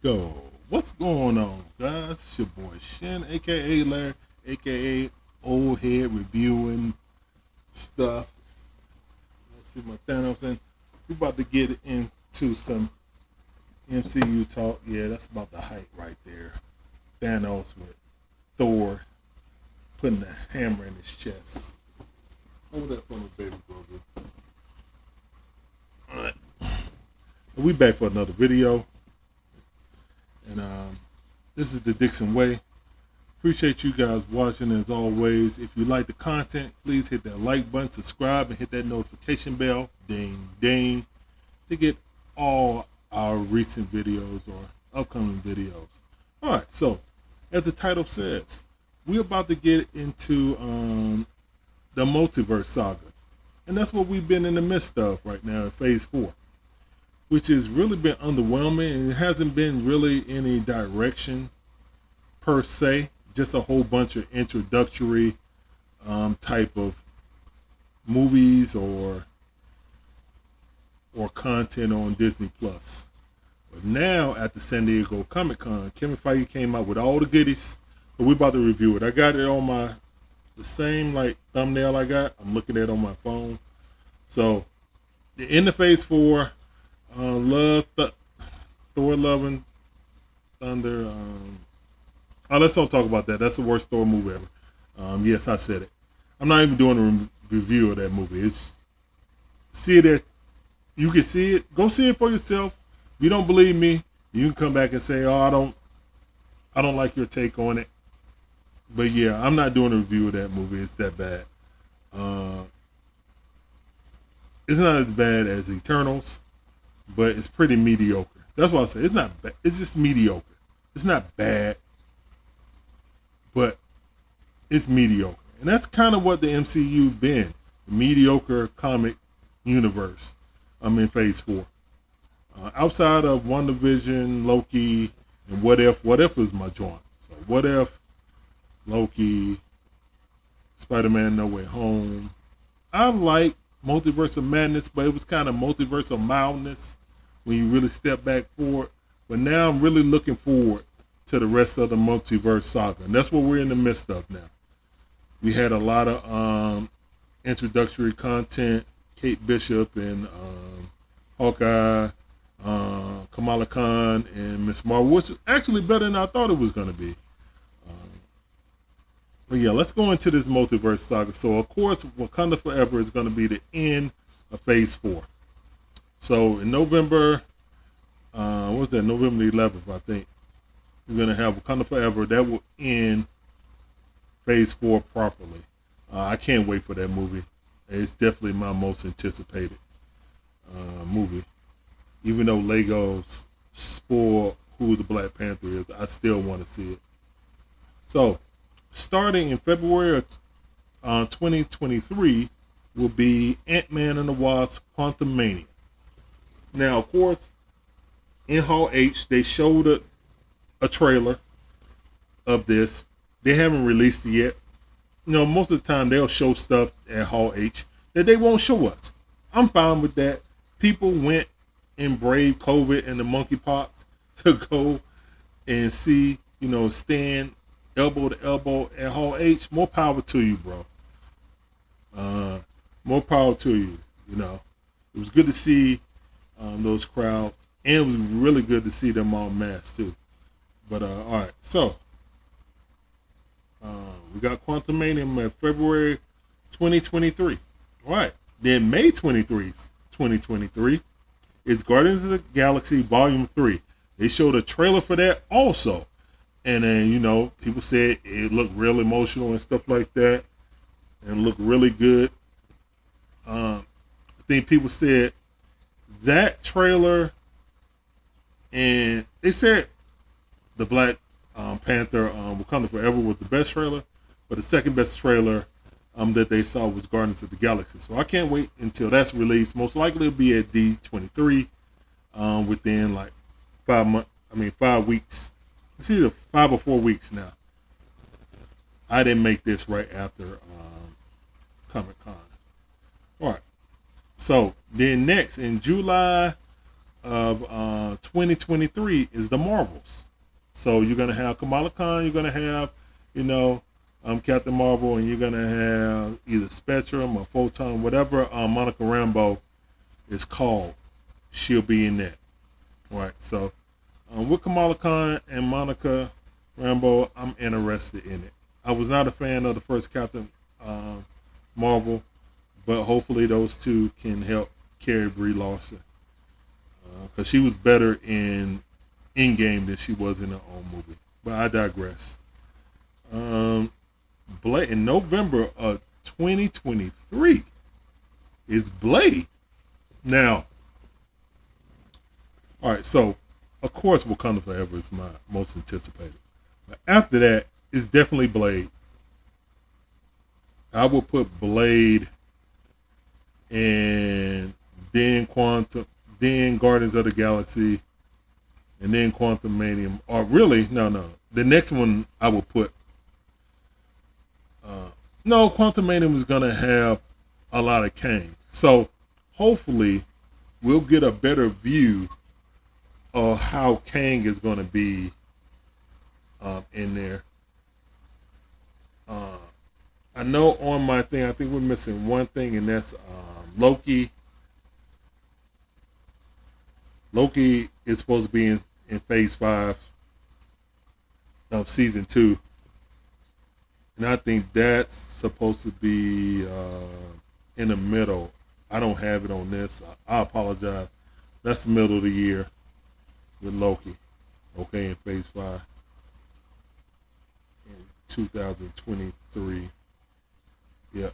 go. What's going on, guys? It's your boy Shin, aka Larry, aka Old Head Reviewing Stuff. Let's see my Thanos in. We're about to get into some MCU talk. Yeah, that's about the height right there. Thanos with Thor putting the hammer in his chest. Hold that for me, baby brother. Alright. We back for another video. And this is the Dixon Way. Appreciate you guys watching as always. If you like the content, please hit that like button, subscribe, and hit that notification bell, ding, ding, to get all our recent videos or upcoming videos. All right, so as the title says, we're about to get into the Multiverse Saga. And that's what we've been in the midst of right now in Phase 4. Which has really been underwhelming, and it hasn't been really any direction per se, just a whole bunch of introductory type of movies or content on Disney Plus. But now at the San Diego Comic-Con, Kevin Feige came out with all the goodies, so we're about to review it. I got it on the same like thumbnail I got. I'm looking at it on my phone. So in the Phase 4. Thor: Love and Thunder. Let's don't talk about that. That's the worst Thor movie ever. Yes, I said it. I'm not even doing a review of that movie. It's see it. You can see it. Go see it for yourself. If you don't believe me, you can come back and say, "Oh, I don't like your take on it." But yeah, I'm not doing a review of that movie. It's that bad. It's not as bad as Eternals. But it's pretty mediocre. That's why I say it's not bad. It's just mediocre. It's not bad, but it's mediocre. And that's kind of what the MCU been. The mediocre comic universe. I'm in Phase 4. Outside of WandaVision, Loki, and What If is my joint. So What If, Loki, Spider-Man No Way Home. I like Multiverse of Madness, but it was kind of Multiverse of Mildness when you really step back forward. But now I'm really looking forward to the rest of the Multiverse Saga, and that's what we're in the midst of now. We had a lot of introductory content, Kate Bishop and Hawkeye, Kamala Khan, and Miss Marvel, which is actually better than I thought it was going to be. But yeah, let's go into this Multiverse Saga. So, of course, Wakanda Forever is going to be the end of Phase 4. So, in November, what's that? November 11th, I think. We're going to have Wakanda Forever. That will end Phase 4 properly. I can't wait for that movie. It's definitely my most anticipated movie. Even though Legos spoil who the Black Panther is, I still want to see it. So, starting in February of 2023 will be Ant-Man and the Wasp: Quantumania. Now, of course, in Hall H, they showed a trailer of this. They haven't released it yet. You know, most of the time they'll show stuff at Hall H that they won't show us. I'm fine with that. People went and braved COVID and the monkeypox to go and see, you know, stand elbow to elbow at Hall H. More power to you, bro. More power to you. You know, it was good to see those crowds, and it was really good to see them all masked too. But all right, so we got Quantumania in February 2023. All right, then May 23, 2023, is Guardians of the Galaxy Volume 3. They showed a trailer for that also. And then, you know, people said it looked real emotional and stuff like that. And looked really good. I think people said that trailer, and they said the Black Panther Wakanda Forever was the best trailer. But the second best trailer that they saw was Guardians of the Galaxy. So I can't wait until that's released. Most likely it'll be at D23 within like 5 weeks. It's either 5 or 4 weeks now. I didn't make this right after Comic-Con. All right. So then next in July of 2023 is the Marvels. So you're gonna have Kamala Khan, you're gonna have, Captain Marvel, and you're gonna have either Spectrum or Photon, whatever Monica Rambeau is called. She'll be in that. All right. So with Kamala Khan and Monica Rambeau, I'm interested in it. I was not a fan of the first Captain Marvel, but hopefully those two can help carry Brie Larson, because she was better in Endgame than she was in her own movie. But I digress. Blade in November of 2023 is Blade. Now, all right, so of course Wakanda Forever is my most anticipated. But after that, it's definitely Blade. I will put Blade and then Guardians of the Galaxy, and then Quantumanium. Or really, no. The next one I will put. No, Quantumanium is gonna have a lot of Kang. So hopefully, we'll get a better view of how Kang is gonna be in there. I know on my thing, I think we're missing one thing, and that's Loki. Loki is supposed to be in phase 5 of season 2. And I think that's supposed to be in the middle. I don't have it on this. I apologize. That's the middle of the year with Loki. Okay, in phase 5 in 2023. Yep.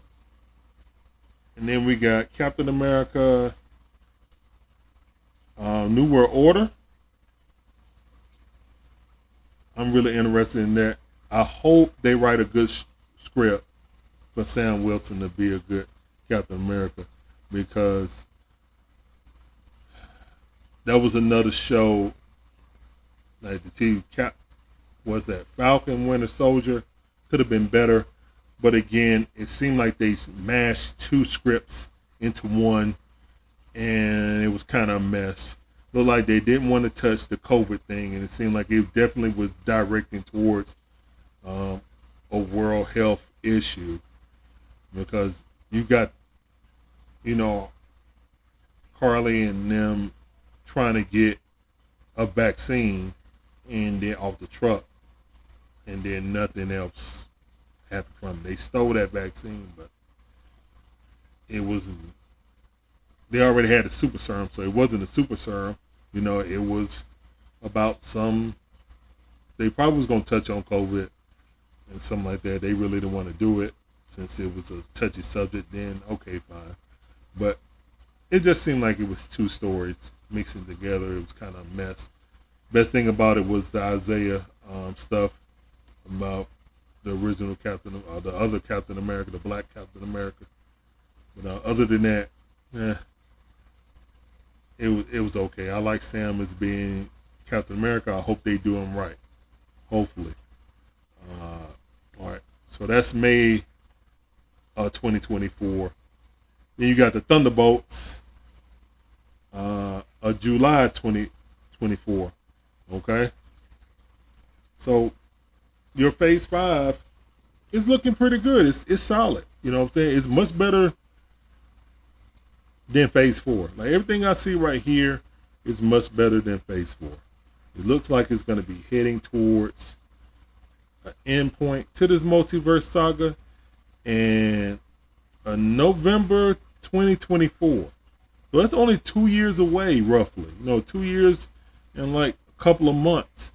And then we got Captain America, New World Order. I'm really interested in that. I hope they write a good script for Sam Wilson to be a good Captain America, because that was another show, like the TV was that Falcon Winter Soldier, could have been better, but again, it seemed like they mashed 2 scripts into one, and it was kind of a mess. Looked like they didn't want to touch the COVID thing, and it seemed like it definitely was directing towards a world health issue, because you got, Carly and them trying to get a vaccine, and then off the truck, and then nothing else happened from it. They stole that vaccine, but it wasn't. They already had the super serum, so it wasn't a super serum. It was about some. They probably was going to touch on COVID and something like that. They really didn't want to do it since it was a touchy subject. Then okay, fine. But it just seemed like it was 2 stories mixing together. It was kind of a mess. Best thing about it was the Isaiah stuff about the original Captain, the other Captain America, the Black Captain America. But other than that, it was okay. I like Sam as being Captain America. I hope they do him right. Hopefully. All right. So that's May 2024. Then you got the Thunderbolts, July 2024. Okay. So your phase 5 is looking pretty good. It's solid. You know what I'm saying? It's much better than phase 4. Like everything I see right here is much better than phase 4. It looks like it's going to be heading towards an end point to this multiverse saga, and November 2024. So that's only 2 years away, roughly. 2 years and like a couple of months,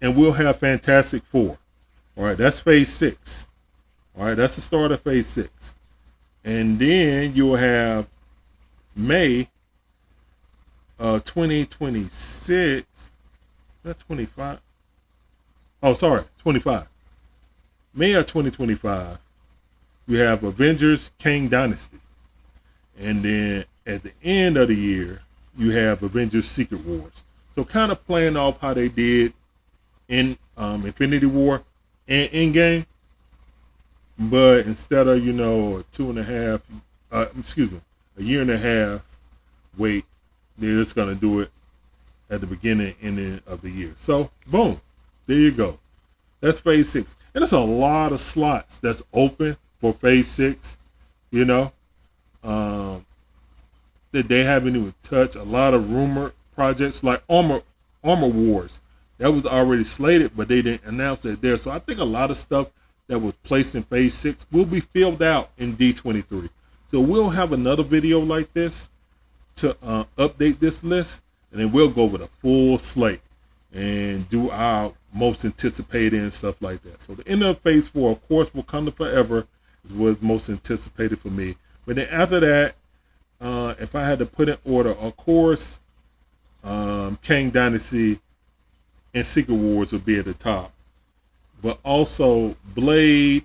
and we'll have Fantastic Four. All right, that's phase 6. All right, that's the start of phase 6, and then you'll have May 2026. That's 25. Oh, sorry, 25. May of 2025, you have Avengers Kang Dynasty. And then at the end of the year, you have Avengers Secret Wars. So kind of playing off how they did in Infinity War and Endgame. But instead of, a year and a half wait, they're just going to do it at the beginning and ending of the year. So boom, there you go. That's phase 6. And there's a lot of slots that's open for phase 6, you know, that they haven't even touched. A lot of rumored projects like Armor Wars. That was already slated, but they didn't announce it there. So I think a lot of stuff that was placed in phase 6 will be filled out in D23. So we'll have another video like this to update this list, and then we'll go over the full slate and do our most anticipated and stuff like that. So the end of phase 4, of course, Wakanda Forever is what's most anticipated for me. But then after that, if I had to put in order, of course, Kang Dynasty and Secret Wars would be at the top. But also Blade,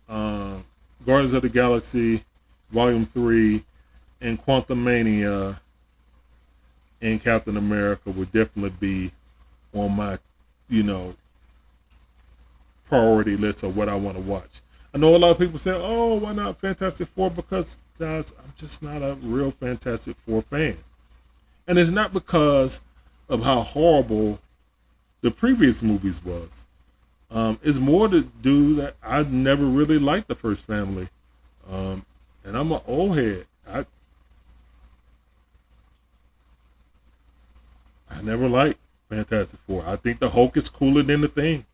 Guardians of the Galaxy, Volume 3, and Quantumania and Captain America would definitely be on my, priority list of what I want to watch. I know a lot of people say, oh, why not Fantastic Four? Because, guys, I'm just not a real Fantastic Four fan. And it's not because of how horrible the previous movies was. It's more to do that I never really liked the first family. And I'm an old head. I never liked Fantastic Four. I think the Hulk is cooler than the Thing.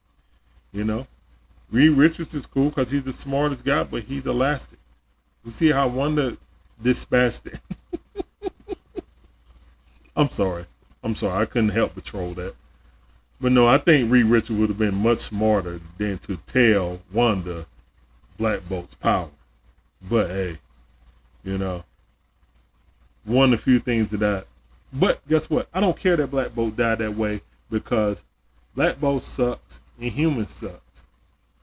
Reed Richards is cool because he's the smartest guy, but he's elastic. You see how Wanda dispatched it. I'm sorry. I couldn't help but troll that. But no, I think Reed Richards would have been much smarter than to tell Wanda Black Bolt's power. But hey, one of the few things but guess what? I don't care that Black Bolt died that way because Black Bolt sucks and Human sucks.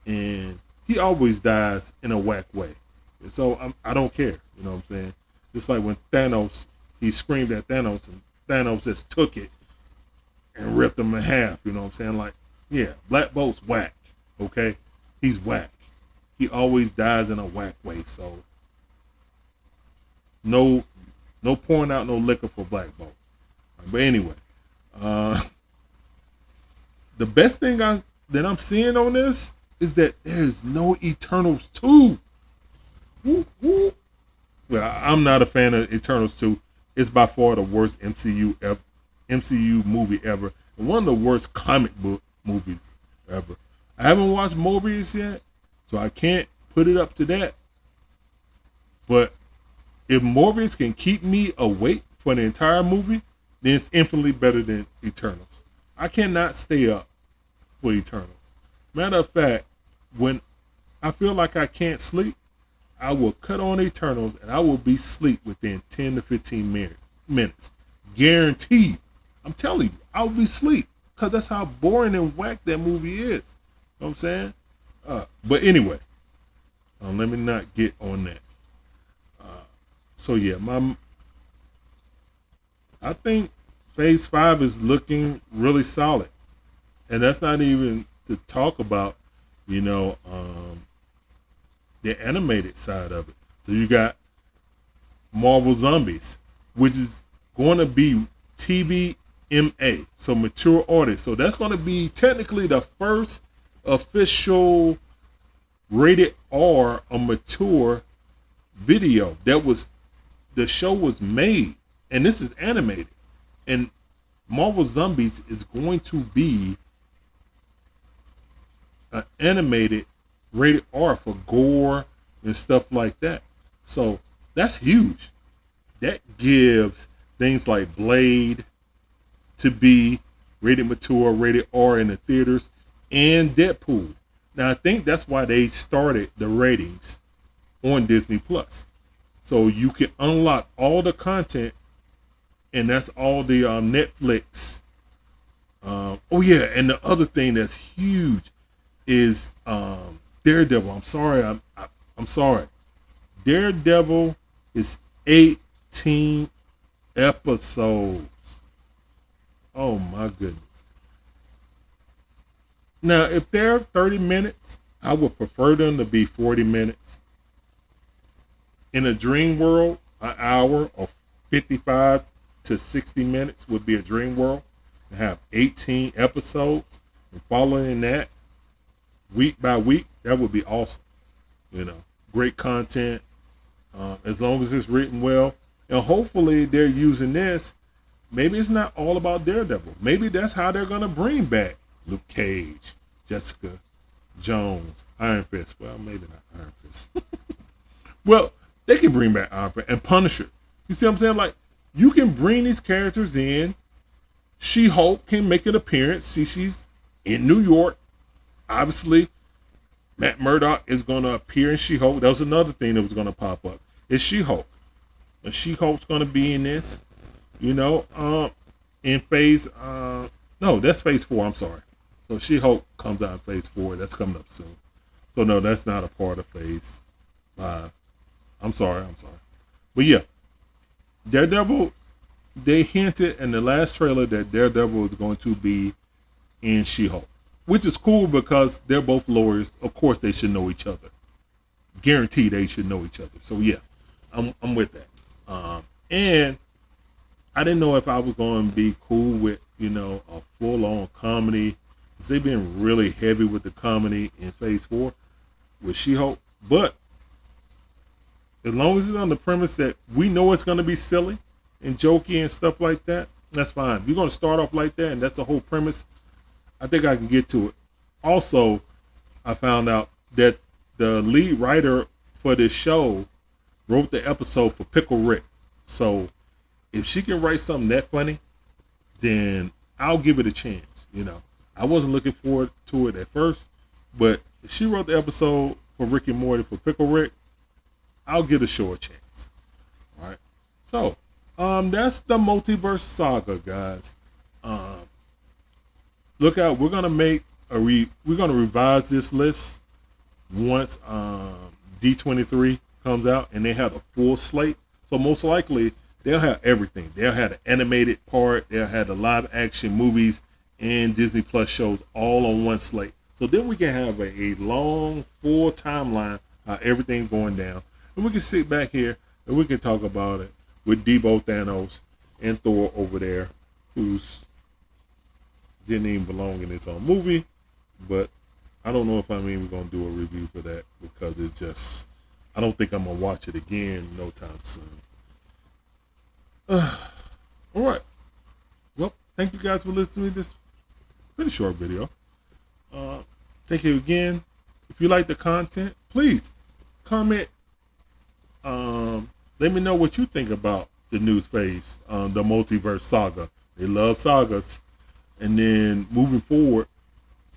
And he always dies in a whack way. So I don't care. You know what I'm saying? Just like when Thanos, he screamed at Thanos and Thanos just took it and ripped him in half. You know what I'm saying? Like, yeah, Black Bolt's whack. Okay? He's whack. He always dies in a whack way. So no pouring out no liquor for Black Bolt. But anyway, the best thing that I'm seeing on this is that there's no Eternals 2. Woo, woo. Well, I'm not a fan of Eternals 2. It's by far the worst MCU movie ever. And one of the worst comic book movies ever. I haven't watched Morbius yet, so I can't put it up to that. But if Morbius can keep me awake for the entire movie, then it's infinitely better than Eternals. I cannot stay up for Eternals. Matter of fact, when I feel like I can't sleep, I will cut on Eternals and I will be asleep within 10 to 15 minutes. Guaranteed. I'm telling you, I'll be asleep because that's how boring and whack that movie is. You know what I'm saying? But anyway, let me not get on that. So yeah, I think Phase 5 is looking really solid. And that's not even to talk about, the animated side of it. So you got Marvel Zombies, which is going to be TVMA, so mature audience. So that's going to be technically the first official rated R or mature video the show was made, and this is animated. And Marvel Zombies is going to be animated rated R for gore and stuff like that. So that's huge. That gives things like Blade to be rated mature, rated R in the theaters, and Deadpool. Now I think that's why they started the ratings on Disney Plus. So you can unlock all the content, and that's all the Netflix. Oh yeah, and the other thing that's huge is Daredevil. I'm sorry. I'm sorry. Daredevil is 18 episodes. Oh my goodness. Now, if they're 30 minutes, I would prefer them to be 40 minutes. In a dream world, an hour or 55 to 60 minutes would be a dream world. And have 18 episodes and following that week by week, that would be awesome. You know, great content, as long as it's written well. And hopefully they're using this. Maybe it's not all about Daredevil. Maybe that's how they're going to bring back Luke Cage, Jessica Jones, Iron Fist. Well, maybe not Iron Fist. Well, they can bring back Iron Fist and Punisher. You see what I'm saying? Like, you can bring these characters in. She-Hulk can make an appearance. See, she's in New York. Obviously, Matt Murdock is going to appear in She-Hulk. That was another thing that was going to pop up. It's She-Hulk. And She-Hulk's going to be in this. You know, in phase, no, that's phase 4. I'm sorry. So She-Hulk comes out in phase 4. That's coming up soon. So no, that's not a part of phase 5. I'm sorry. But yeah, Daredevil, they hinted in the last trailer that Daredevil is going to be in She-Hulk, which is cool because they're both lawyers. Of course, they should know each other. Guaranteed they should know each other. So yeah, I'm with that. And I didn't know if I was going to be cool with, you know, a full-on comedy. Because they've been really heavy with the comedy in phase 4 with She-Hulk. But as long as it's on the premise that we know it's going to be silly and jokey and stuff like that, that's fine. If you're going to start off like that and that's the whole premise, I think I can get to it. Also, I found out that the lead writer for this show wrote the episode for Pickle Rick. So if she can write something that funny, then I'll give it a chance. You know, I wasn't looking forward to it at first, but if she wrote the episode for Rick and Morty for Pickle Rick, I'll give the show a chance. All right. So, that's the Multiverse Saga, guys. Look out. We're gonna make we're gonna revise this list once D23 comes out and they have a full slate. So most likely they'll have everything. They'll have the animated part. They'll have the live action movies and Disney Plus shows all on one slate. So then we can have a long, full timeline of everything going down. And we can sit back here and we can talk about it with Debo Thanos and Thor over there, who's didn't even belong in his own movie. But I don't know if I'm even going to do a review for that because it's just, I don't think I'm going to watch it again no time soon. All right. Well, thank you guys for listening to this pretty short video. Thank you again. If you like the content, please comment. Let me know what you think about the news phase, the Multiverse Saga. They love sagas. And then moving forward,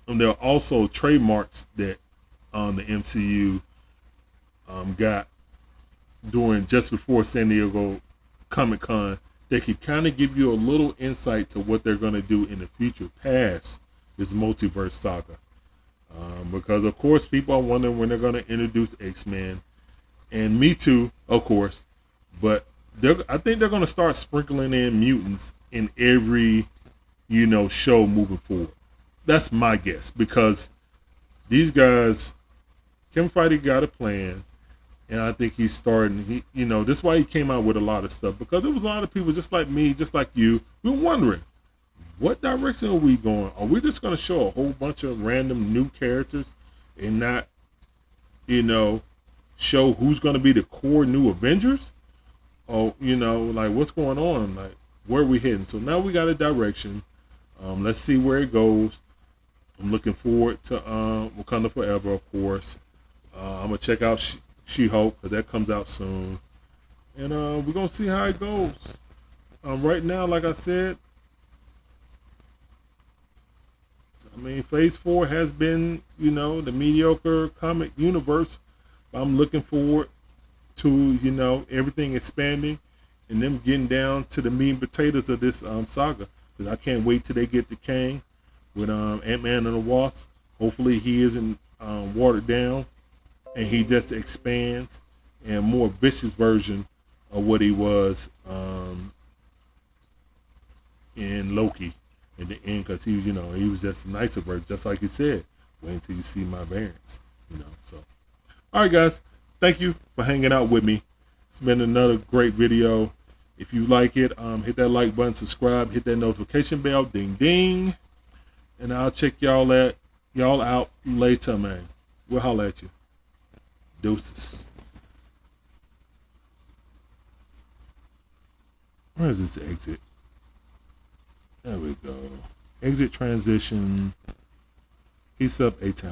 there are also trademarks that the MCU got during just before San Diego Comic-Con. They can kind of give you a little insight to what they're going to do in the future past this Multiverse Saga. Because, of course, people are wondering when they're going to introduce X-Men. And me too, of course. But I think they're going to start sprinkling in mutants in every, you know, show moving forward. That's my guess. Because these guys, Kevin Feige got a plan. And I think he's starting, you know, this is why he came out with a lot of stuff. Because there was a lot of people just like me, just like you, we were wondering, what direction are we going? Are we just going to show a whole bunch of random new characters and not, you know, show who's going to be the core new Avengers? Or, you know, like, what's going on? Like, where are we heading? So now we got a direction. Let's see where it goes. I'm looking forward to Wakanda Forever, of course. I'm going to check out She-Hulk, because that comes out soon. And we're going to see how it goes. Right now, like I said, I mean, Phase 4 has been, you know, the mediocre comic universe. I'm looking forward to, you know, everything expanding and them getting down to the meat and potatoes of this saga. Because I can't wait till they get to Kang with Ant-Man and the Wasp. Hopefully he isn't watered down and he just expands and more vicious version of what he was in Loki in the end, because he, you know, he was just a nicer version, just like he said. Wait until you see my variants, you know. So, all right, guys, thank you for hanging out with me. It's been another great video, If you like it, hit that like button, subscribe, hit that notification bell, ding ding, and I'll check y'all out later, man. We'll holler at you. Deuces. Where is this exit? There we go. Exit transition. Peace up, A-Town.